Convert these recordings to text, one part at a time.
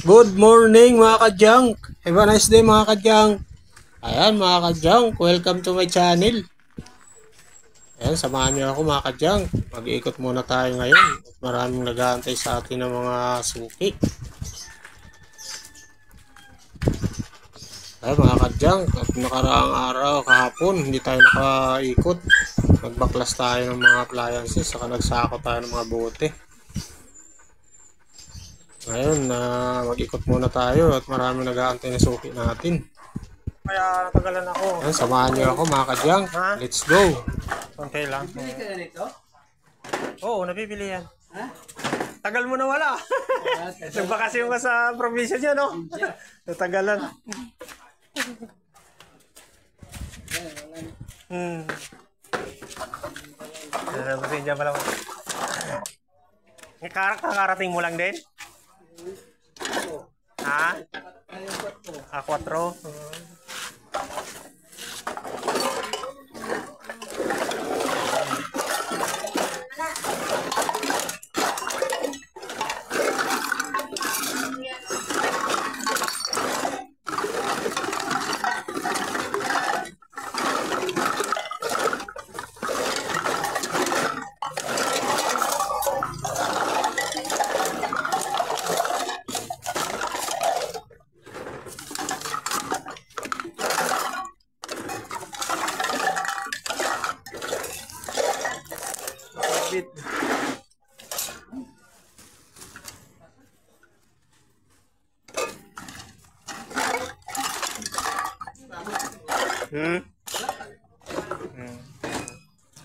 Good morning mga ka-junk. Have a nice day mga ka-junk. Ayan mga ka-junk, welcome to my channel. Ayan, samahan niyo ako mga ka-junk. Mag-iikot muna tayo ngayon. At maraming nag-aantay sa atin ng mga suki. Ayan mga ka-junk, at nakaraang araw kahapon, hindi tayo nakaikot. Nagbaklas tayo ng mga appliances, saka nagsako tayo ng mga bote. Ngayon, mag-ikot muna tayo at maraming nag-aantay na suki natin. Kaya natagalan ako. Ayan, samahan niyo ako mga ka-junk. Let's go! Okay lang. Bili ka ganito? Oo, nabibili yan. Ha? Tagal mo na wala. Nagbakasyon ka sa probinsya niya, no? Natagalan. Probinsya pala mo. Kakarating mo lang din? Ha? A4?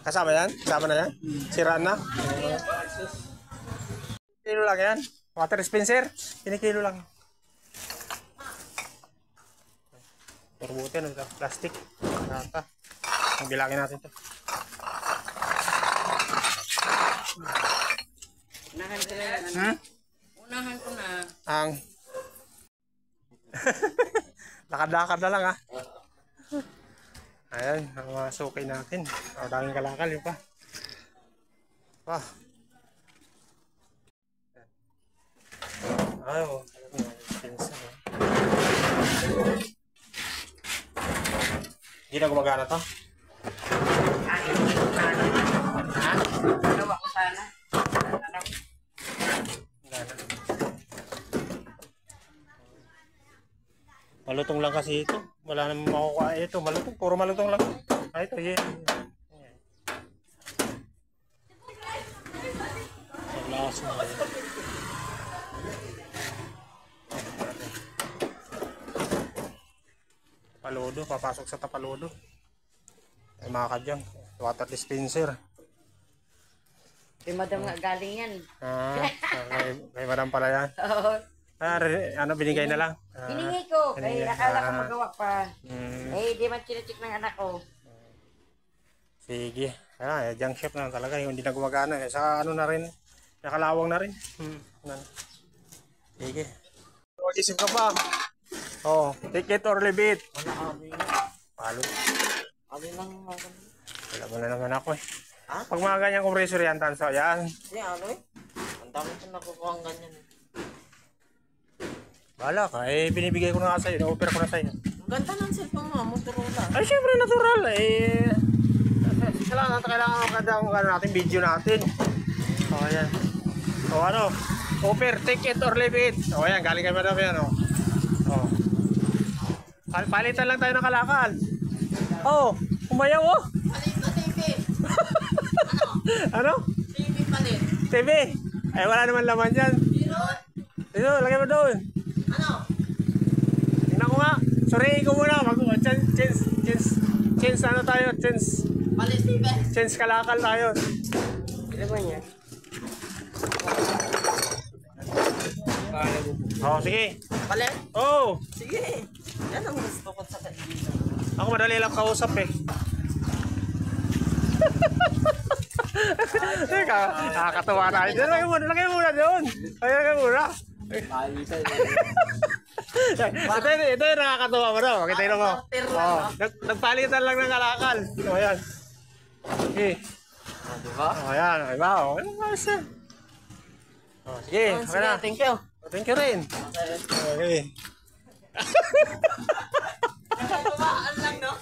Kasama yan? Kasama na yan? Siraan na? Kilo lang yan? Water dispenser? Kinikilo lang. Turbutin, plastic. Nata. Ang bilangin natin ito. Unahan ko na yan. Unahan ko na. Ang lakad-lakad na lang ha. Ayan, ang mga sukay natin. O, daming kalakal yun pa. Pa. Ay, o. Hindi na gumagana to? Ha? Gawa ko sana. Gana. Malutong lang kasi ito. Wala namang makukuha. Ito, malutong. Puro malutong lang. Ito, yeah. Lakas na. Tapalodo. Papasok sa tapalodo. Ay mga kadyang. Water dispenser. Kay madam nga galing yan. Kay madam pala yan. Oo. Ano, binigay na lang? Hiningi ko. Kaya akala ko magawa pa. Mm. Eh, di man chinecheck ng anak ko. Sige. Junk shop na talaga. Yung hindi na gumagana. Sa ano na rin. Nakalawang na rin. Sige. Mag-isip ka pa. Oh, take it or leave it. Wala abi. Palo. Abi lang. Wala mo na naman ako eh. Ha? Pag mga ganyang compressor yan, tanso, yan. Hindi, ano eh. Ang dami ko nakukuha ang ganyan eh. Bahala ka. Eh, binibigay ko na nga sa'yo. Na-offer ko na sa'yo. Ang ganda ng cellphone mo. Motorola. Ay, syempre, natural. Eh, kailangan maganda ang natin, video natin. O, ayan. O, ano? Offer, take it or leave it. O, ayan. Galing kay madam yan, o. O. Palitan lang tayo ng kalakal. Oh, umayaw, oh. Palit na TV. Ano? TV palit. TV. Ay, wala naman laman dyan. Dito, lagay mo doon. Ano? Tingnan ko nga. Sorry ko muna. Chance ano tayo? Palit TV. Chance kalakal tayo. Ano ba niya? Oh, sige. Palit? Oh, Sige. Yan ang gusto ko sa kanila. ako madali lang kausap eh. Nakakatawa tayo. Lagay mo muna doon. Lagay mo muna. Ito yung nakakatawa mo daw. Makita mo. Oh, nagpalitan lang ng kalakal. O, ayan. Okay. Diba? O, ayan. Diba? O, ayan. Oh, sige, okay na. Thank you. Thank you rin. Okay. Tumaan lang, no?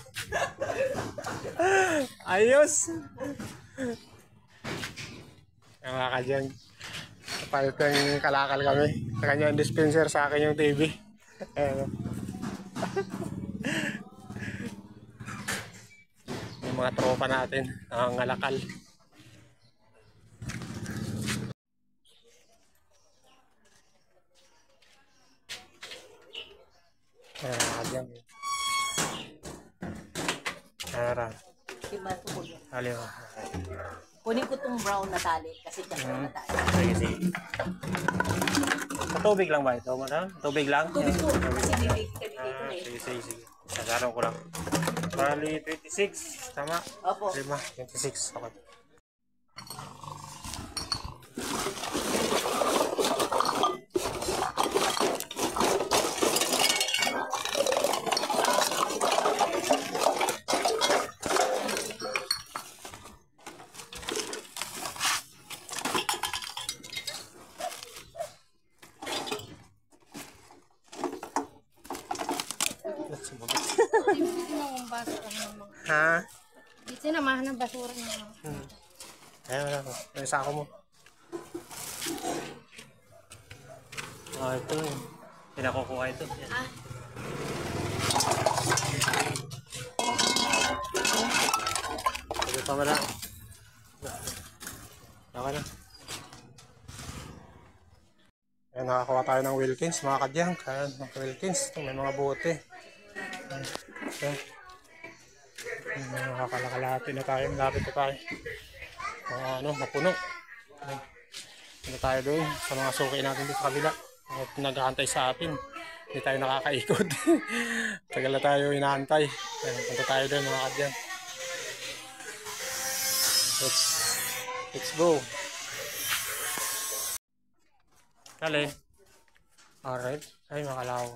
Ayos. Ang mga kadyang. Palit ng kalakal kami. Sa kanya yung dispenser, sa akin yung TV. Ayan. Yung mga tropa natin, ang ngalakal. Ayan, mga kadyang. Ayan. Diba, tumulong. Aliw. Kunin ko tong brown na tali kasi brown na tali. Sige, sige. Sa tubig lang ba ito, madam? Tubig lang? Tubig ko, kasi bibig kami dito eh. Sige, sige, sige. Sagaran ko lang. Bali, 26. Tama? Opo. 26. Okay. Dito na ang basura ng mga. Ha? Dito na mahal ng basura ng mga. Ayan, wala ko. Yung sako mo. Ito. Pinakukuha ito. Yan. Ito pa ba lang? Okay na. Ayan, nakakuha tayo ng Wilkins, mga kadyang. Ayan, Wilkins. May mga bote. Okay. Nakakalakalati na tayo. Malapit na tayo. Mapuno. Ayan. Ano tayo doon sa mga suki natin dito sa kabila. At nag-aantay sa atin. Hindi tayo nakakaikot. Tagal na tayo inaantay. Ayan, punta tayo doon, mga kadyang. Let's go. Kali. Alright. Ay, makalaw.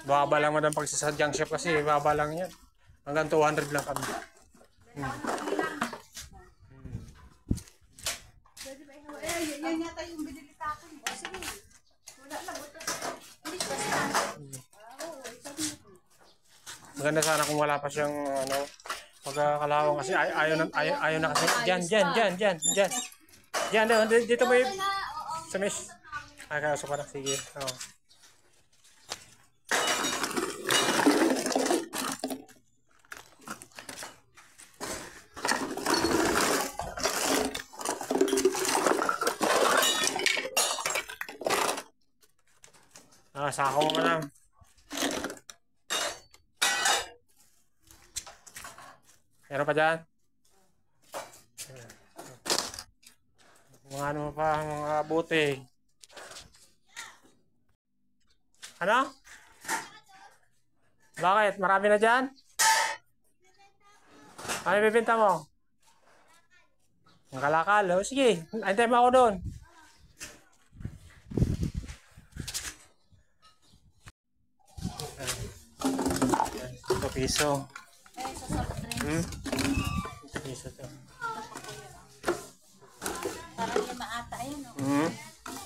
Baba lang madam pag sa junk shop kasi baba lang yan. Hanggang 200 lang kami. Yan yata yung binili sa akin. O sige. Wala na. Maganda sana kung wala pa siyang pagkakalawang kasi ayaw na kasi. Diyan, dito ba yung sa mesh? Ay, kaya so parang sige. Oo. Sako mo ka lang. Meron pa dyan? Mga ano pa, mga bote. Ano? Bakit? Marami na dyan? Ano ibibenta mo? Ang kalakal. O sige, antay mo ako doon. Ito piso. Ito piso to. Parang yung maata yun.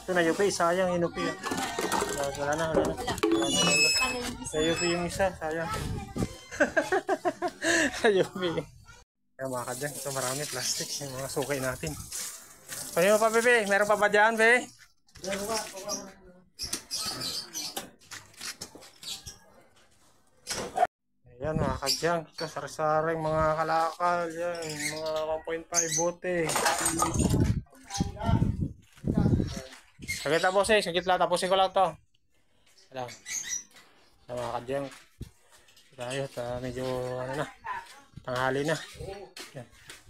Ito na UP, sayang inupi. Wala na. Sa UP yung isa, sayang. Sa UP. Kaya mga kadyan, ito marami plastic yung mga sukay natin. Pwede mo pa, bebe? Meron pa ba dyan, be? Ayan mga kadyang, ito sari-saring mga kalakal, yan, mga 1.5 bote. Sagit lang bossing, sagit lang, tapusin ko lang to. Alam, mga kadyang, tayo, medyo tanghali na. Yan.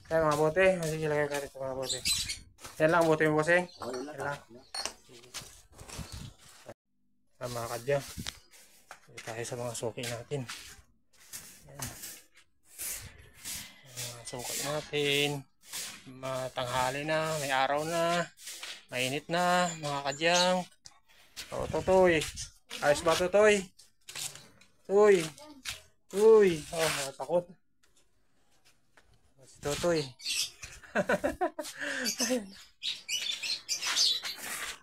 Yan mga bote, sige lagay ka rito mga bote. Yan lang bote mo bossing. Yan lang. Yan mga kadyang, tayo sa mga suki natin. Sukay natin, matanghali na, may araw na, mainit na, mga kadyang. O, Tutoy, ayos ba Tutoy? Uy, takot. Si Tutoy.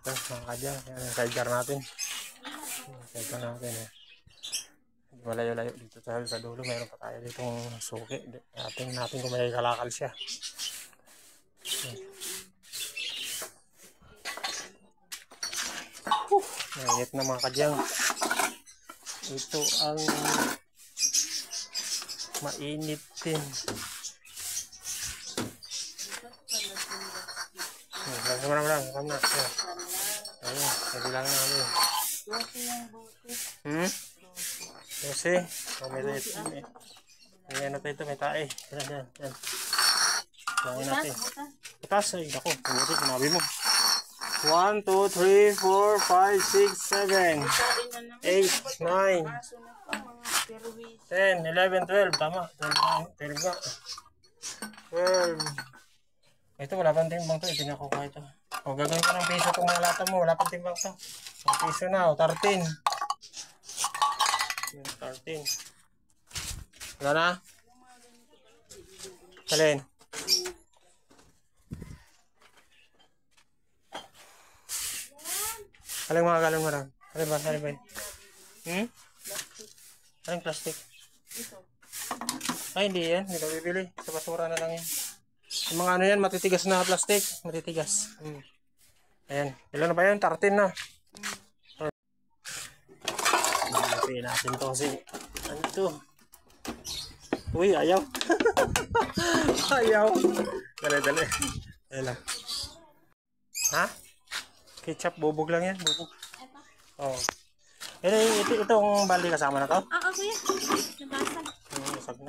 Yan, mga kadyang. Yan yung sidecar natin. Sidecar natin eh. Malayo-layo dito sa dulo. Meron pa tayo ditong suki. Natin kung may kalakal siya. Mainit na mga kadyang. Ito ang mainit din. Maram na. Ayun, pwede lang namin. Kasi, may ano tayo ito, may tae. Yan. Langin natin. Butas, ay, ako. Pumuti, sinabi mo. 1, 2, 3, 4, 5, 6, 7, 8, 9, 10, 11, 12. Tama. 12 nga. 12. Ito, wala pang timbang to. Ito na ako ito. O, gagawin ko ng piso itong mga lata mo. Wala pang timbang to. Ang piso na, o, 13. 13. Wala na? Alin? Alin mga galon mo lang? Alin ba? Alin plastic? Ay, hindi yan. Hindi ko bibili. Sa basura na lang yan. Yung mga ano yan, matitigas na plastic. Matitigas. Ayan. Ilan na ba yun? 13 na. Piliin natin to kasi ano to? Uy, ayaw. Ayaw. Dali. Ayan lang. Ha? Ketchup, bubog lang yan. Bubog. Oo. Itong bali kasama na to? Kuya. Nabasa. Usag na.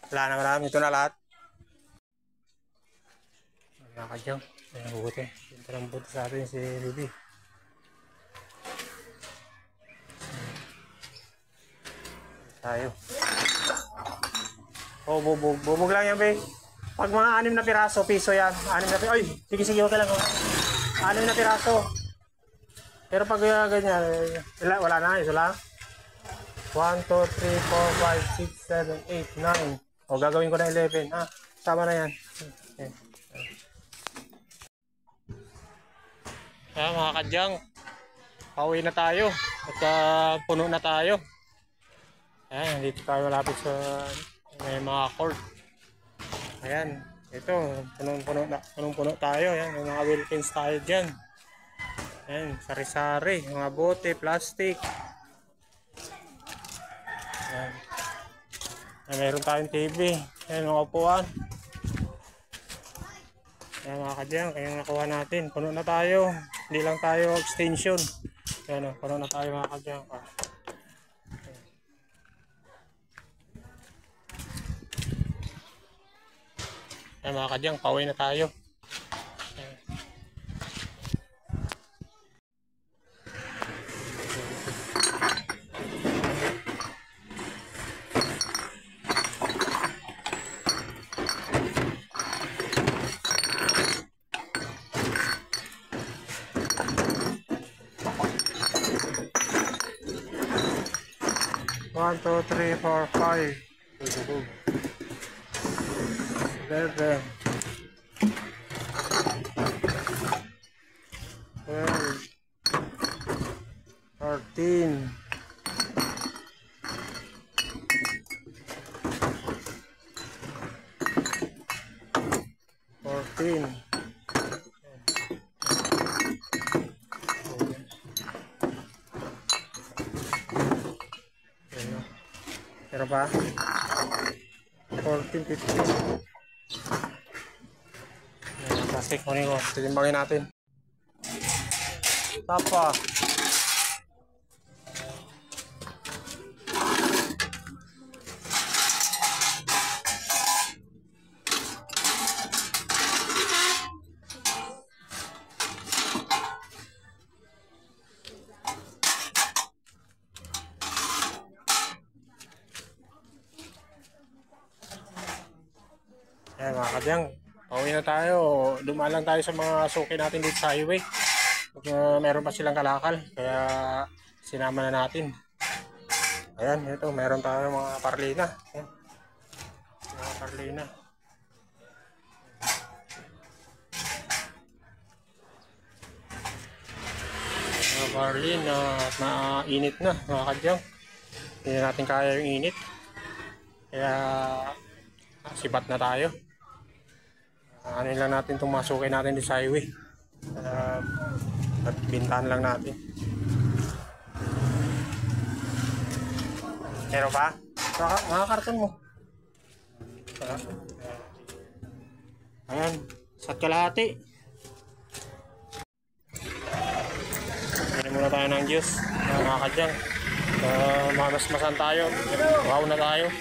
Wala na marami. Ito na lahat. Wala ka dyan. Ayan, buti. Ito lang buti sa atin si Ruby. Tayo. Oh, bubog. Bubog lang yan, be. Pag mga 6 na piraso, piso yan. 6 na piraso. Ay, sige, okay lang. 6 na piraso. Pero pag ganyan, wala na. Ito lang. 1, 2, 3, 4, 5, 6, 7, 8, 9. O, gagawin ko na 11. Ha? Tama na yan. Okay. Mga kadyang. Pauwi na tayo. At puno na tayo. Ayan, dito tayo malapit sa may mga court. Ayan, ito, punong-puno tayo. Ayan, may mga Wilkins tayo dyan. Ayan, sari-sari, mga bote, plastic. Ayan. Ayan, meron tayong TV. Ayan, mga upuan. Ayan, mga kadyang, kaya nakuha natin. Puno na tayo. Hindi lang tayo extension. Ayan, puno na tayo mga kadyang. Ayan mga kadyang, pauwi na tayo. One, two, three, 4, 5. 11, 12, 13, 14. Pero ba? 14, 15. Plastic, kunin ko. Titimbangin natin. Tapa. Ayan mga kadyang, pauwi na tayo. Dumaan lang tayo sa mga suki natin dito sa highway. Meron pa silang kalakal, kaya sinama na natin. Ayan, ito, meron tayo mga parlina. Ayan. Mga parlina. Mga parlina at mainit na, mga kadyang. Hindi na natin kaya yung init. Kaya, sibat na tayo. Ano lang natin itong masukin natin di sa highway. At bintahan lang natin. Meron pa? Mga karton mo. Ayan, sa kalahati. Pili muna tayo ng juice. Mga kadyang. Mamasmasan tayo. Wow na tayo.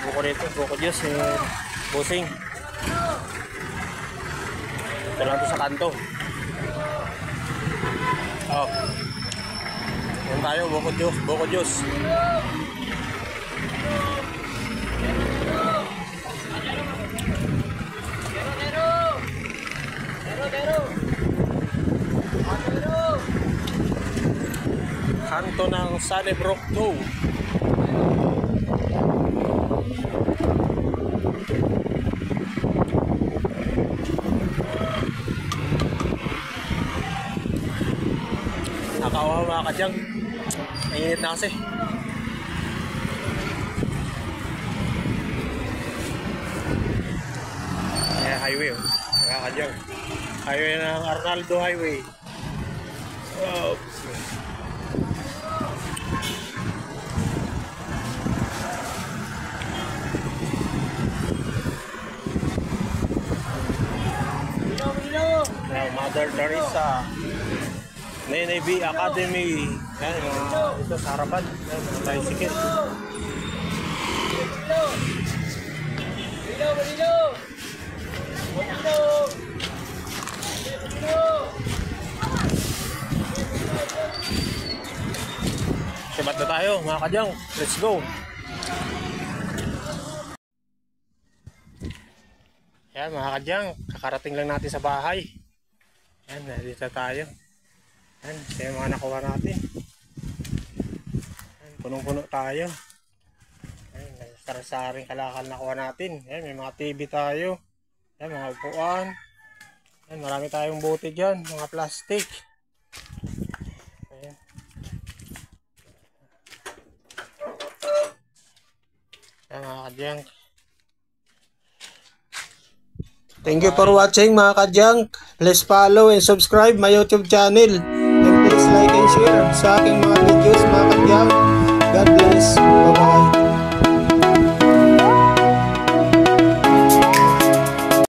Buko dito, buko juice. Busing. Ito lang ito sa kanto. Oh. Yan tayo, buko juice, buko juice. Kanto ng Sunnybrook 2. Nakawawa mga kadyang. Mainit na kasi. Ayan, highway oh. Mga kadyang. Highway ng Arnaldo Highway. Oops. Mother Teresa, Nene B Academy. Yan, ito sa harapan. Yan, mga tricycle. Sibat na tayo mga kadyang. Let's go. Yan mga kadyang, kakarating lang natin sa bahay. Yan, nandito tayo. Yan, ito yung mga nakuha natin. Yan, punong-puno tayo. Yan, sari-saring kalakal nakuha natin. Yan, may mga TV tayo. Yan, mga upuan. Yan, marami tayong buti dyan, mga plastic. Ayan. Yan mga kadyang. Thank you for watching mga kadyang. Please follow and subscribe my YouTube channel. And please like and share sa aking mga videos mga kadyang.